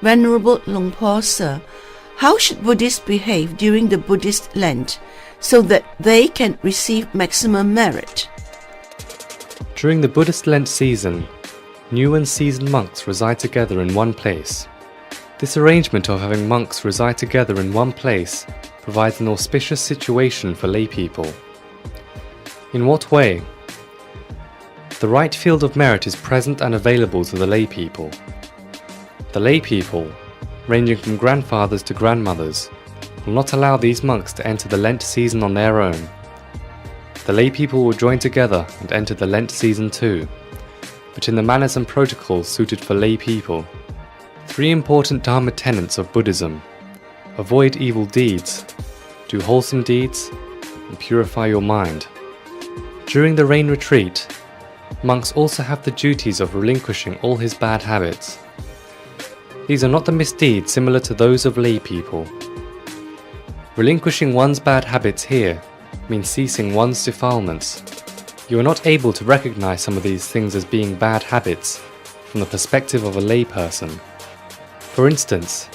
Venerable Luang Por Sir, how should Buddhists behave during the Buddhist Lent so that they can receive maximum merit? During the Buddhist Lent season, new and seasoned monks reside together in one place. This arrangement of having monks reside together in one place provides an auspicious situation for lay people. In what way? The right field of merit is present and available to the lay people. The lay people, ranging from grandfathers to grandmothers, will not allow these monks to enter the Lent season on their own. The lay people will join together and enter the Lent season too, but in the manners and protocols suited for lay people. 3 important Dharma tenets of Buddhism: avoid evil deeds, do wholesome deeds, and purify your mind. During the rain retreat, monks also have the duties of relinquishing all his bad habits. These are not the misdeeds similar to those of lay people. Relinquishing one's bad habits here means ceasing one's defilements. You are not able to recognize some of these things as being bad habits from the perspective of a lay person. For instance,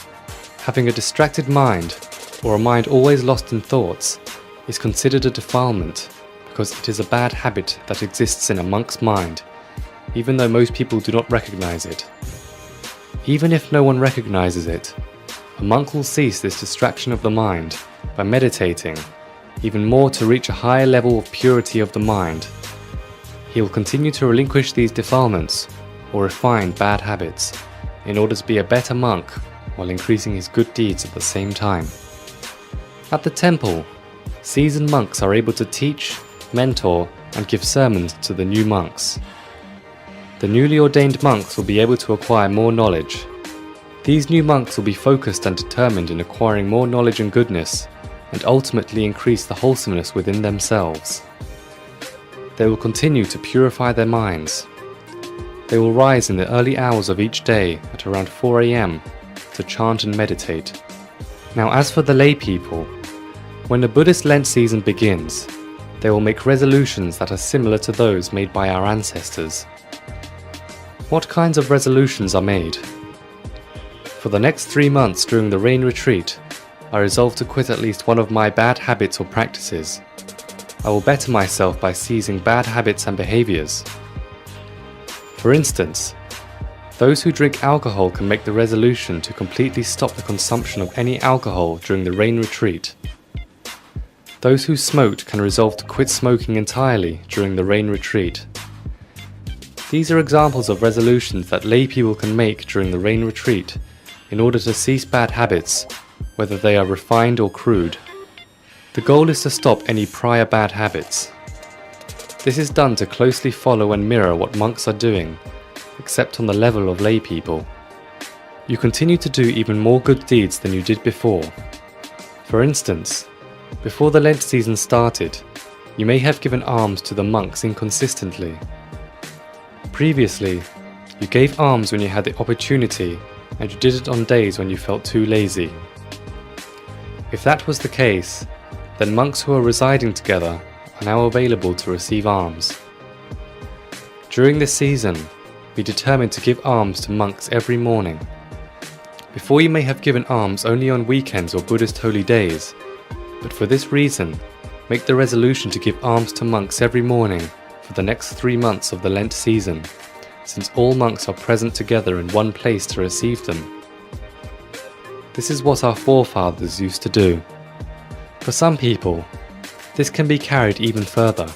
having a distracted mind or a mind always lost in thoughts is considered a defilement because it is a bad habit that exists in a monk's mind, even though most people do not recognize it. Even if no one recognizes it, a monk will cease this distraction of the mind by meditating, even more to reach a higher level of purity of the mind. He will continue to relinquish these defilements or refine bad habits in order to be a better monk while increasing his good deeds at the same time. At the temple, seasoned monks are able to teach, mentor, and give sermons to the new monks. The newly ordained monks will be able to acquire more knowledge. These new monks will be focused and determined in acquiring more knowledge and goodness, and ultimately increase the wholesomeness within themselves. They will continue to purify their minds. They will rise in the early hours of each day at around 4 a.m. to chant and meditate. Now, as for the lay people, when the Buddhist Lent season begins, they will make resolutions that are similar to those made by our ancestors. What kinds of resolutions are made? For the next 3 months during the rain retreat, I resolve to quit at least one of my bad habits or practices. I will better myself by seizing bad habits and behaviors. For instance, those who drink alcohol can make the resolution to completely stop the consumption of any alcohol during the rain retreat. Those who smoked can resolve to quit smoking entirely during the rain retreat. These are examples of resolutions that lay people can make during the rain retreat in order to cease bad habits, whether they are refined or crude. The goal is to stop any prior bad habits. This is done to closely follow and mirror what monks are doing, except on the level of lay people. You continue to do even more good deeds than you did before. For instance, before the Lent season started, you may have given alms to the monks inconsistently. Previously, you gave alms when you had the opportunity, and you did it on days when you felt too lazy. If that was the case, then monks who are residing together are now available to receive alms. During this season, be determined to give alms to monks every morning. Before, you may have given alms only on weekends or Buddhist holy days, but for this reason, make the resolution to give alms to monks every morning for the next 3 months of the Lent season, since all monks are present together in one place to receive them. This is what our forefathers used to do. For some people, this can be carried even further.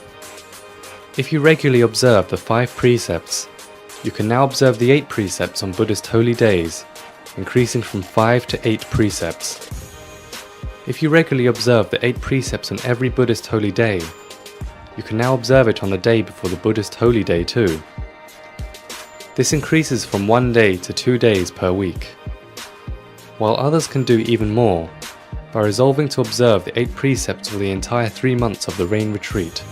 If you regularly observe the 5 precepts, you can now observe the 8 precepts on Buddhist holy days, increasing from 5 to 8 precepts. If you regularly observe the 8 precepts on every Buddhist holy day, you can now observe it on the day before the Buddhist holy day too. This increases from 1 day to 2 days per week. While others can do even more, by resolving to observe the 8 precepts for the entire 3 months of the rain retreat.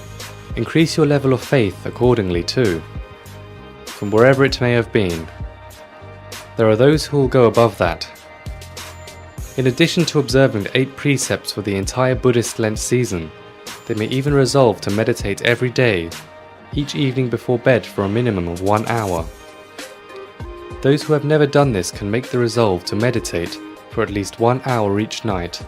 Increase your level of faith accordingly too, from wherever it may have been. There are those who will go above that. In addition to observing the 8 precepts for the entire Buddhist Lent season, they may even resolve to meditate every day, each evening before bed for a minimum of 1 hour. Those who have never done this can make the resolve to meditate for at least 1 hour each night.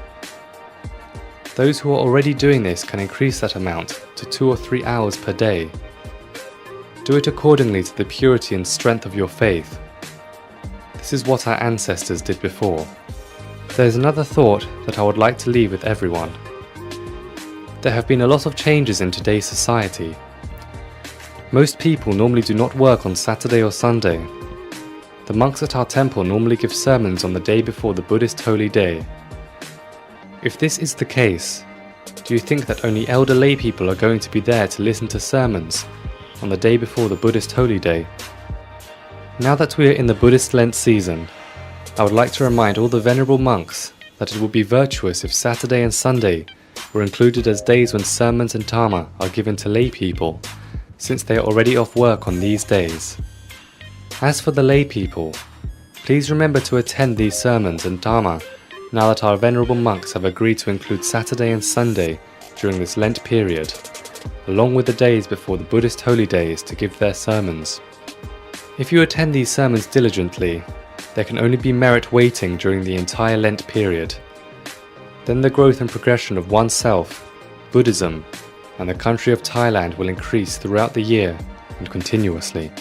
Those who are already doing this can increase that amount to 2 or 3 hours per day. Do it accordingly to the purity and strength of your faith. This is what our ancestors did before. There is another thought that I would like to leave with everyone. There have been a lot of changes in today's society. Most people normally do not work on Saturday or Sunday. The monks at our temple normally give sermons on the day before the Buddhist holy day. If this is the case, do you think that only elder lay people are going to be there to listen to sermons on the day before the Buddhist holy day? Now that we are in the Buddhist Lent season, I would like to remind all the venerable monks that it would be virtuous if Saturday and Sunday were included as days when sermons and dharma are given to lay people, since they are already off work on these days. As for the lay people, please remember to attend these sermons and dharma now that our venerable monks have agreed to include Saturday and Sunday during this Lent period, along with the days before the Buddhist holy days to give their sermons. If you attend these sermons diligently, there can only be merit waiting during the entire Lent period. Then the growth and progression of oneself, Buddhism, and the country of Thailand will increase throughout the year and continuously.